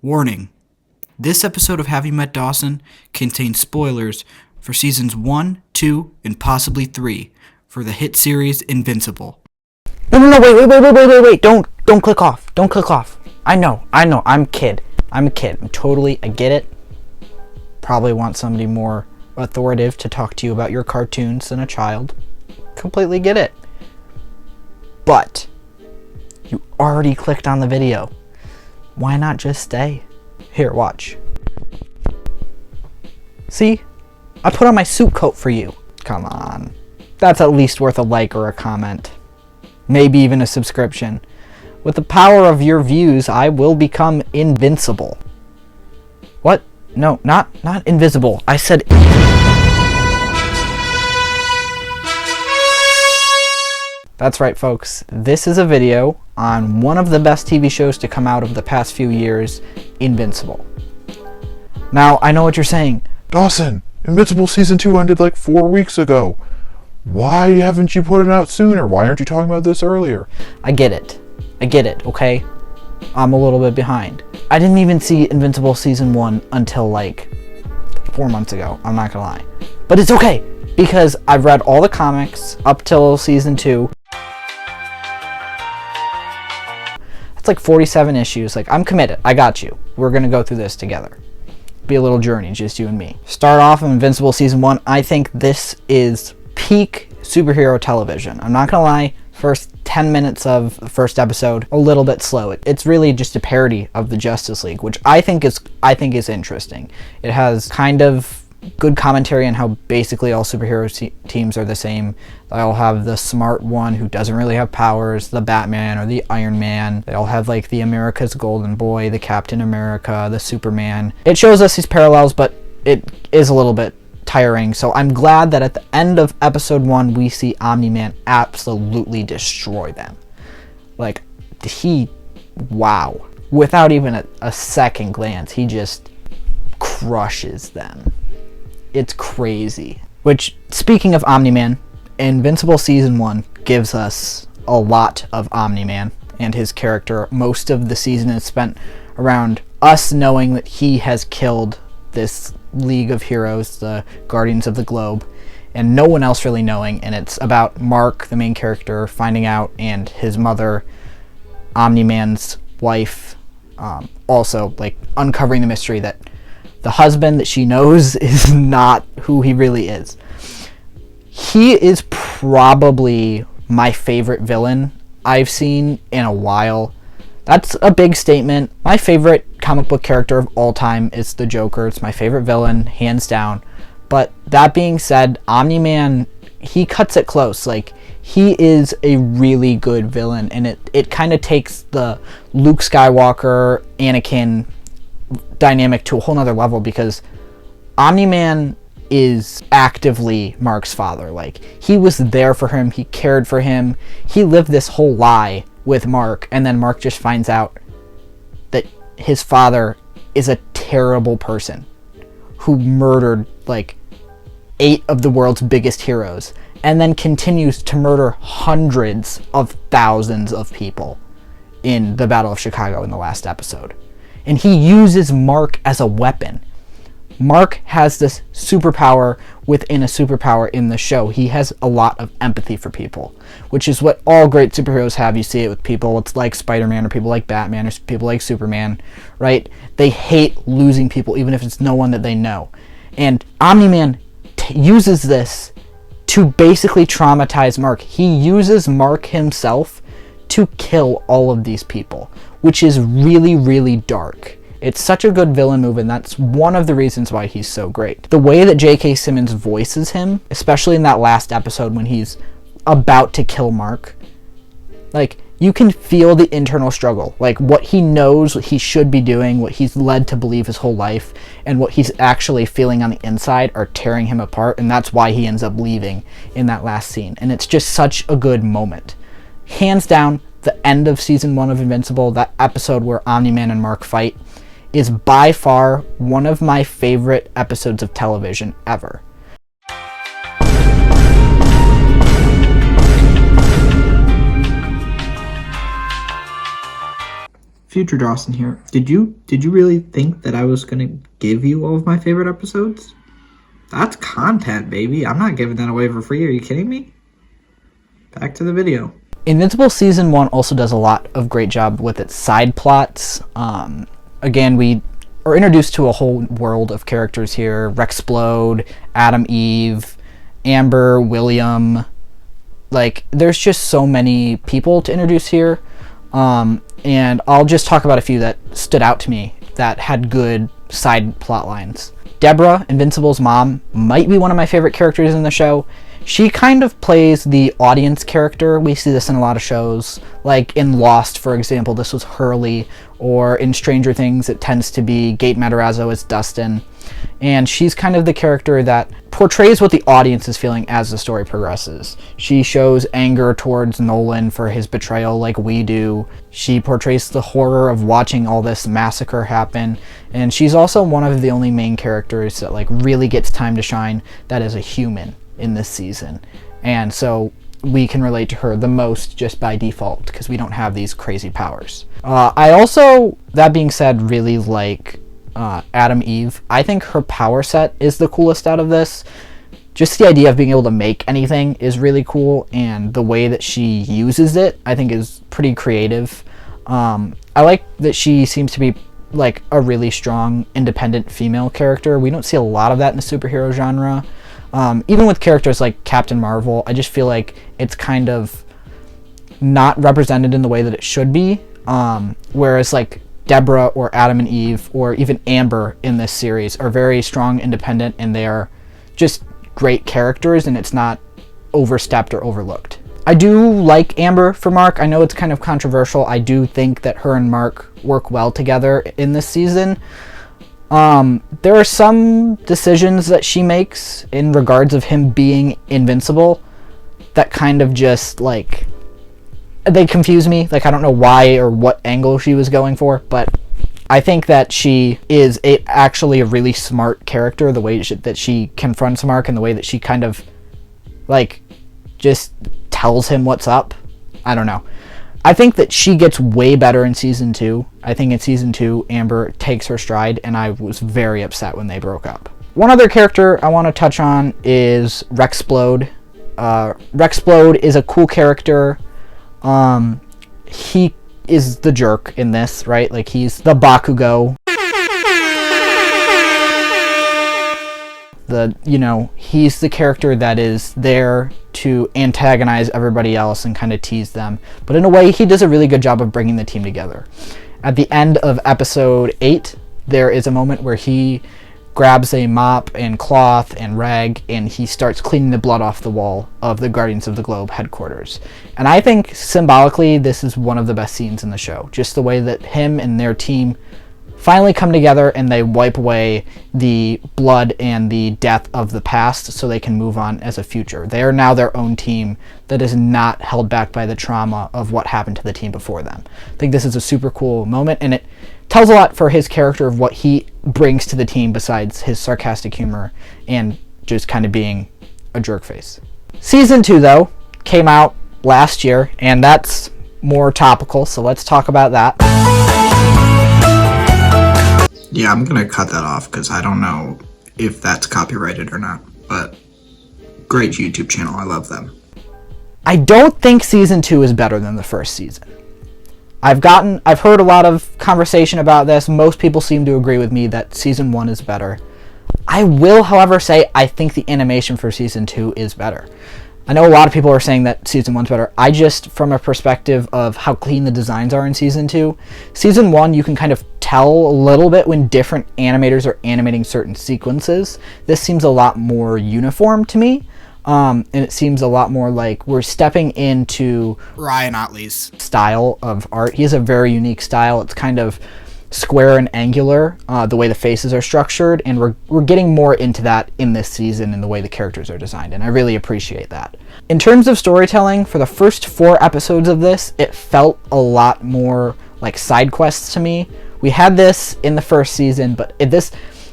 Warning: this episode of Have You Met Dawson contains spoilers for seasons 1, 2, and possibly 3 for the hit series Invincible. No, wait, don't click off. Don't click off. I know, I'm a kid. I get it. Probably want somebody more authoritative to talk to you about your cartoons than a child. Completely get it. But you already clicked on the video. Why not just stay? Here, watch. See? I put on my suit coat for you. Come on. That's at least worth a like or a comment. Maybe even a subscription. With the power of your views, I will become invincible. What? No, not invisible. I said... That's right, folks. This is a video on one of the best TV shows to come out of the past few years, Invincible. Now, I know what you're saying. Dawson, Invincible Season 2 ended like 4 weeks ago. Why haven't you put it out sooner? Why aren't you talking about this earlier? I get it, okay? I'm a little bit behind. I didn't even see Invincible Season 1 until like 4 months ago, I'm not gonna lie. But it's okay, because I've read all the comics up till Season 2. It's like 47 issues. Like, I'm committed. I got you. We're gonna go through this together. Be a little journey, just you and me. Start off in Invincible Season 1. I think this is peak superhero television. I'm not gonna lie, first 10 minutes of the first episode, a little bit slow. It's really just a parody of the Justice League, which I think is interesting. It has kind of good commentary on how basically all superhero teams are the same. They all have the smart one who doesn't really have powers, the Batman or the Iron Man. They all have like the America's Golden Boy, the Captain America, the Superman. It shows us these parallels, but it is a little bit tiring. So I'm glad that at the end of episode 1 we see Omni-Man absolutely destroy them. Like, wow. Without even a second glance, he just crushes them. It's crazy. Which, speaking of Omni-Man, Invincible Season 1 gives us a lot of Omni-Man and his character. Most of the season is spent around us knowing that he has killed this League of Heroes, the Guardians of the Globe, and no one else really knowing. And it's about Mark, the main character, finding out, and his mother, Omni-Man's wife, also like uncovering the mystery that the husband that she knows is not who he really is. He is probably my favorite villain I've seen in a while. That's a big statement. My favorite comic book character of all time is the Joker. It's my favorite villain, hands down. But that being said, Omni-Man, he cuts it close. Like, he is a really good villain, and it kind of takes the Luke Skywalker, Anakin dynamic to a whole nother level, because Omni-Man is actively Mark's father. Like, he was there for him, he cared for him, he lived this whole lie with Mark, and then Mark just finds out that his father is a terrible person who murdered like 8 of the world's biggest heroes, and then continues to murder hundreds of thousands of people in the Battle of Chicago in the last episode. And he uses Mark as a weapon. Mark has this superpower within a superpower in the show. He has a lot of empathy for people, which is what all great superheroes have. You see it with people. It's like Spider-Man, or people like Batman, or people like Superman, right? They hate losing people, even if it's no one that they know. And Omni-Man uses this to basically traumatize Mark. He uses Mark himself to kill all of these people, which is really, really dark. It's such a good villain move, and that's one of the reasons why he's so great. The way that J.K. Simmons voices him, especially in that last episode when he's about to kill Mark, like, you can feel the internal struggle. Like, what he knows what he should be doing, what he's led to believe his whole life, and what he's actually feeling on the inside are tearing him apart, and that's why he ends up leaving in that last scene. And it's just such a good moment. Hands down, the end of Season 1 of Invincible, that episode where Omni-Man and Mark fight, is by far one of my favorite episodes of television ever. Future Dawson here. Did you really think that I was gonna give you all of my favorite episodes? That's content, baby. I'm not giving that away for free. Are you kidding me? Back to the video. Invincible Season 1 also does a lot of great job with its side plots. Again, we are introduced to a whole world of characters here. Rexplode, Adam Eve, Amber, William. Like, there's just so many people to introduce here. And I'll just talk about a few that stood out to me that had good side plot lines. Deborah, Invincible's mom, might be one of my favorite characters in the show. She kind of plays the audience character. We see this in a lot of shows. Like in Lost, for example, this was Hurley. Or in Stranger Things, it tends to be Gate Matarazzo as Dustin. And she's kind of the character that portrays what the audience is feeling as the story progresses. She shows anger towards Nolan for his betrayal like we do. She portrays the horror of watching all this massacre happen. And she's also one of the only main characters that like really gets time to shine that is a human in this season. And so we can relate to her the most just by default because we don't have these crazy powers. I also, that being said, really like Adam Eve. I think her power set is the coolest out of this. Just the idea of being able to make anything is really cool, and the way that she uses it I think is pretty creative. I like that she seems to be like a really strong independent female character. We don't see a lot of that in the superhero genre. Even with characters like Captain Marvel, I just feel like it's kind of not represented in the way that it should be. Whereas like Deborah or Adam and Eve or even Amber in this series are very strong, independent, and they are just great characters, and it's not overstepped or overlooked. I do like Amber for Mark. I know it's kind of controversial. I do think that her and Mark work well together in this season. There are some decisions that she makes in regards of him being invincible that kind of just like, they confuse me. Like, I don't know why or what angle she was going for, but I think that she is actually a really smart character, the way that she confronts Mark and the way that she kind of like just tells him what's up. I don't know. I think that she gets way better in season 2. I think in season 2, Amber takes her stride, and I was very upset when they broke up. One other character I want to touch on is Rexplode. Rexplode is a cool character. He is the jerk in this, right? Like, he's the Bakugo. He's the character that is there to antagonize everybody else and kind of tease them. But in a way, he does a really good job of bringing the team together. At the end of episode 8, there is a moment where he grabs a mop and cloth and rag, and he starts cleaning the blood off the wall of the Guardians of the Globe headquarters. And I think symbolically, this is one of the best scenes in the show. Just the way that him and their team finally come together and they wipe away the blood and the death of the past so they can move on as a future. They are now their own team that is not held back by the trauma of what happened to the team before them. I think this is a super cool moment, and it tells a lot for his character of what he brings to the team besides his sarcastic humor and just kind of being a jerk face. Season 2, though, came out last year, and that's more topical, so let's talk about that. Yeah, I'm gonna cut that off because I don't know if that's copyrighted or not, but great YouTube channel, I love them. I don't think season 2 is better than the first season. I've heard a lot of conversation about this. Most people seem to agree with me that season 1 is better. I will, however, say I think the animation for season 2 is better. I know a lot of people are saying that season 1's better. I just, from a perspective of how clean the designs are in season 2, season 1 you can kind of tell a little bit when different animators are animating certain sequences. This seems a lot more uniform to me, and it seems a lot more like we're stepping into Ryan Otley's style of art. He has a very unique style. It's kind of square and angular, the way the faces are structured, and we're getting more into that in this season in the way the characters are designed, and I really appreciate that. In terms of storytelling, for the first 4 episodes of this, it felt a lot more like side quests to me. We had this in the first season, but this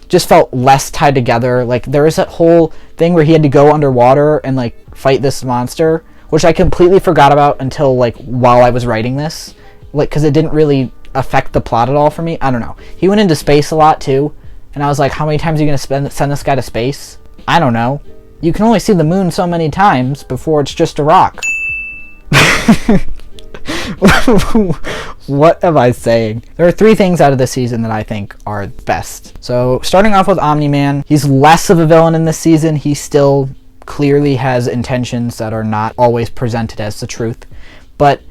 just felt less tied together. Like, there was that whole thing where he had to go underwater and like fight this monster, which I completely forgot about until like while I was writing this. Like, because it didn't really affect the plot at all for me. I don't know. He went into space a lot too, and I was like, how many times are you going to send this guy to space? I don't know. You can only see the moon so many times before it's just a rock. What am I saying? There are 3 things out of this season that I think are best. So starting off with Omni-Man, he's less of a villain in this season. He still clearly has intentions that are not always presented as the truth, but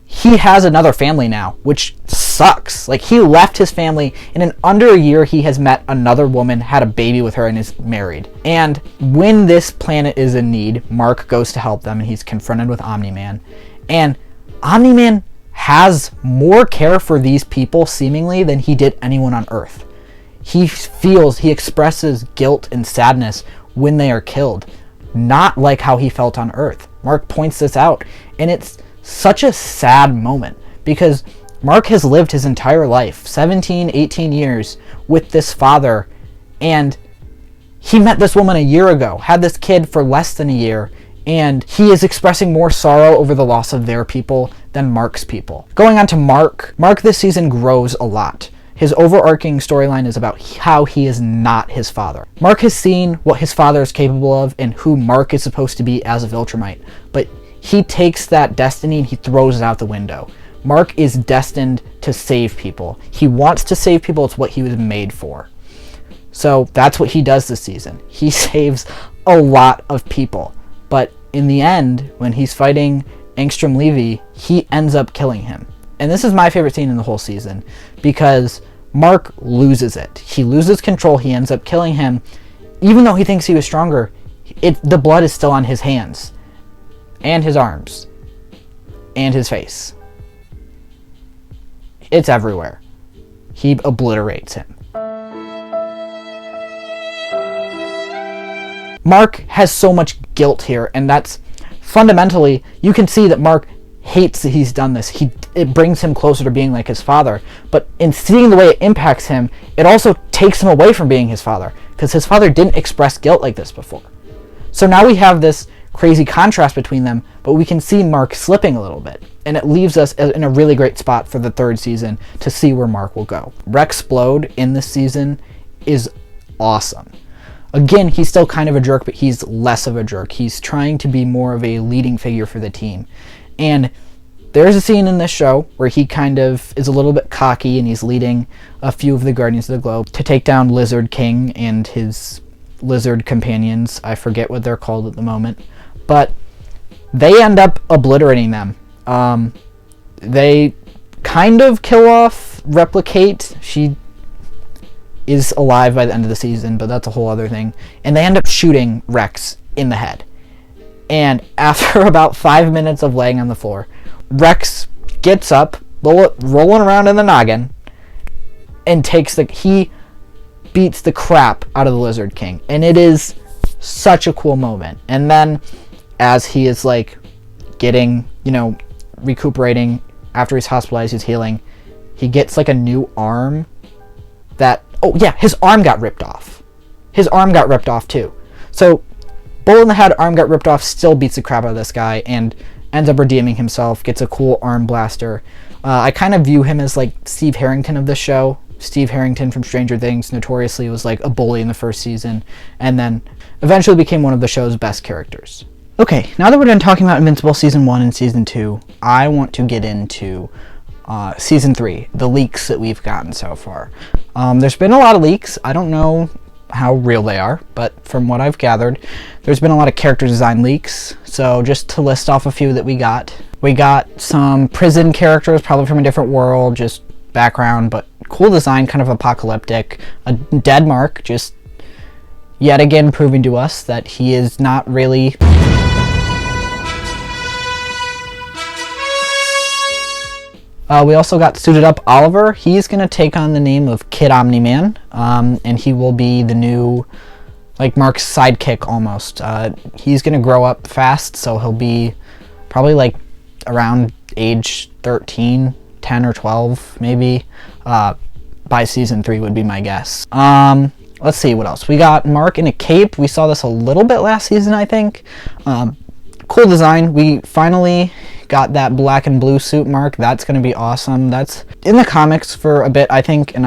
he has another family now, which sucks. Like, he left his family, and in under a year he has met another woman, had a baby with her, and is married. And when this planet is in need, Mark goes to help them, and he's confronted with Omni-Man. And Omni-Man has more care for these people, seemingly, than he did anyone on Earth. He expresses guilt and sadness when they are killed, not like how he felt on Earth. Mark points this out, and it's such a sad moment, because Mark has lived his entire life, 17, 18 years, with this father, and he met this woman a year ago, had this kid for less than a year, and he is expressing more sorrow over the loss of their people than Mark's people. Going on to Mark this season grows a lot. His overarching storyline is about how he is not his father. Mark has seen what his father is capable of and who Mark is supposed to be as a Viltrumite, but he takes that destiny and he throws it out the window. Mark is destined to save people. He wants to save people. It's what he was made for. So that's what he does this season. He saves a lot of people. But in the end, when he's fighting Angstrom Levy, he ends up killing him. And this is my favorite scene in the whole season, because Mark loses it. He loses control. He ends up killing him. Even though he thinks he was stronger, the blood is still on his hands, and his arms, and his face. It's everywhere. He obliterates him. Mark has so much guilt here, and that's fundamentally, you can see that Mark hates that he's done this. It brings him closer to being like his father, but in seeing the way it impacts him, it also takes him away from being his father, because his father didn't express guilt like this before. So now we have this crazy contrast between them, but we can see Mark slipping a little bit, and it leaves us in a really great spot for the 3rd season to see where Mark will go. Rexplode in this season is awesome. Again, he's still kind of a jerk, but he's less of a jerk. He's trying to be more of a leading figure for the team. And there's a scene in this show where he kind of is a little bit cocky, and he's leading a few of the Guardians of the Globe to take down Lizard King and his lizard companions. I forget what they're called at the moment. But they end up obliterating them. They kind of kill off Replicate. She is alive by the end of the season, but that's a whole other thing. And they end up shooting Rex in the head. And after about 5 minutes of laying on the floor, Rex gets up, rolling around in the noggin, and he beats the crap out of the Lizard King. And it is such a cool moment. And then, as he is like getting, recuperating after he's hospitalized, he's healing, he gets like a new arm that, his arm got ripped off. His arm got ripped off too. So, bullet in the head, arm got ripped off, still beats the crap out of this guy, and ends up redeeming himself, gets a cool arm blaster. I kind of view him as like Steve Harrington of the show. Steve Harrington from Stranger Things notoriously was like a bully in the 1st season, and then eventually became one of the show's best characters. Okay, now that we're done talking about Invincible Season 1 and Season 2, I want to get into Season 3, the leaks that we've gotten so far. There's been a lot of leaks. I don't know how real they are, but from what I've gathered, there's been a lot of character design leaks. So just to list off a few that we got some prison characters, probably from a different world, just background, but cool design, kind of apocalyptic. A dead Mark, just yet again proving to us that he is not really... we also got suited up Oliver. He's going to take on the name of Kid Omni-Man, and he will be the new, like, Mark's sidekick almost. He's going to grow up fast, so he'll be probably, like, around age 13, 10 or 12, maybe, by Season 3 would be my guess. Let's see, what else? We got Mark in a cape. We saw this a little bit last season, I think. Cool design. We finally got that black and blue suit Mark. That's going to be awesome. That's in the comics for a bit, I think, and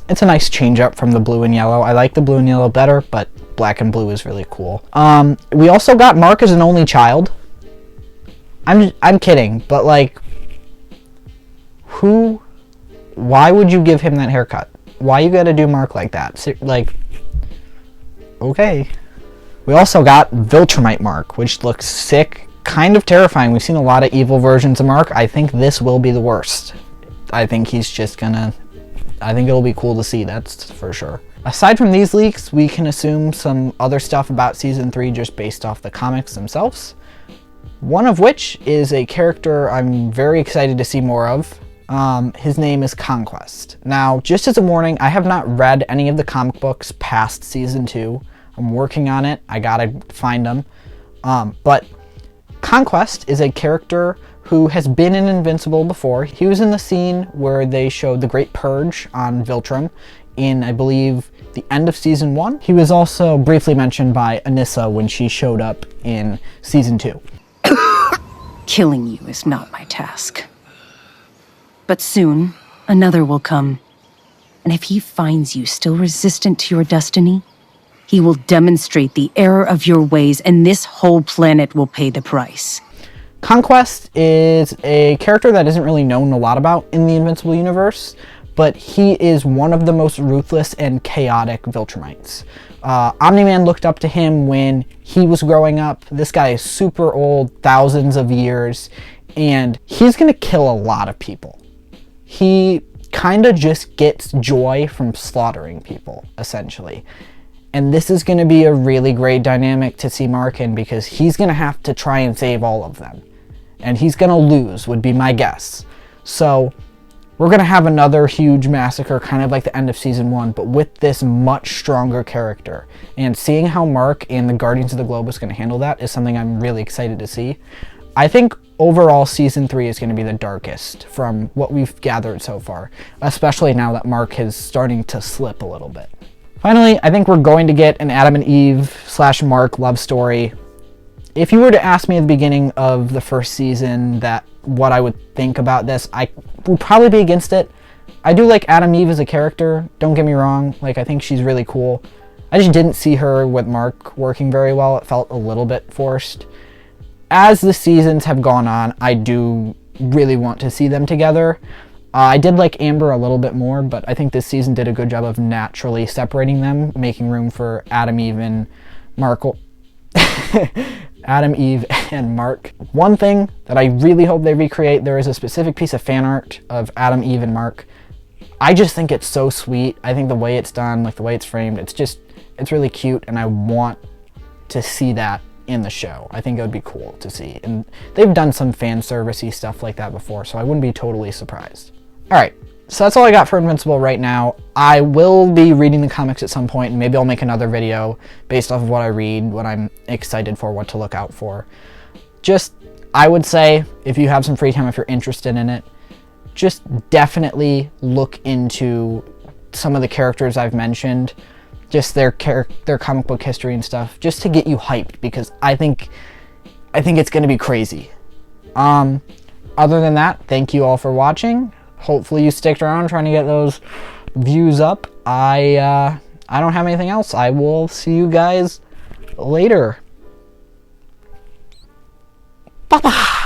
it's a nice change up from the blue and yellow. I like the blue and yellow better, but black and blue is really cool. We also got Mark as an only child. I'm kidding, but like, why would you give him that haircut? Why you gotta do Mark like that? Like, okay. We also got Viltrumite Mark, which looks sick, kind of terrifying. We've seen a lot of evil versions of Mark. I think this will be the worst. I think it'll be cool to see, that's for sure. Aside from these leaks, we can assume some other stuff about Season 3 just based off the comics themselves. One of which is a character I'm very excited to see more of. His name is Conquest. Now, just as a warning, I have not read any of the comic books past Season 2. I'm working on it. I gotta find them. But Conquest is a character who has been in Invincible before. He was in the scene where they showed the Great Purge on Viltrum in, I believe, the end of Season 1. He was also briefly mentioned by Anissa when she showed up in Season 2. Killing you is not my task. But soon, another will come. And if he finds you still resistant to your destiny, he will demonstrate the error of your ways, and this whole planet will pay the price. Conquest is a character that isn't really known a lot about in the Invincible universe, but he is one of the most ruthless and chaotic Viltrumites. Omni-Man looked up to him when he was growing up. This guy is super old, thousands of years, and he's gonna kill a lot of people. He kind of just gets joy from slaughtering people, essentially. And this is going to be a really great dynamic to see Mark in, because he's going to have to try and save all of them. And he's going to lose, would be my guess. So we're going to have another huge massacre, kind of like the end of Season 1, but with this much stronger character. And seeing how Mark and the Guardians of the Globe is going to handle that is something I'm really excited to see. I think overall Season 3 is going to be the darkest from what we've gathered so far, especially now that Mark is starting to slip a little bit. Finally, I think we're going to get an Adam and Eve / Mark love story. If you were to ask me at the beginning of the first season what I would think about this, I would probably be against it. I do like Adam Eve as a character, don't get me wrong, like I think she's really cool. I just didn't see her with Mark working very well. It felt a little bit forced. As the seasons have gone on, I do really want to see them together. I did like Amber a little bit more, but I think this season did a good job of naturally separating them, making room for Adam, Eve, and Mark. Adam, Eve, and Mark. One thing that I really hope they recreate, there is a specific piece of fan art of Adam, Eve, and Mark. I just think it's so sweet. I think the way it's done, like the way it's framed, it's really cute, and I want to see that in the show. I think it would be cool to see. And they've done some fan servicey stuff like that before, so I wouldn't be totally surprised. Alright, so that's all I got for Invincible right now. I will be reading the comics at some point, and maybe I'll make another video based off of what I read, what I'm excited for, what to look out for. Just, I would say, if you have some free time, if you're interested in it, just definitely look into some of the characters I've mentioned, just their comic book history and stuff, just to get you hyped, because I think it's going to be crazy. Other than that, thank you all for watching. Hopefully you sticked around trying to get those views up. I don't have anything else. I will see you guys later. Bye-bye.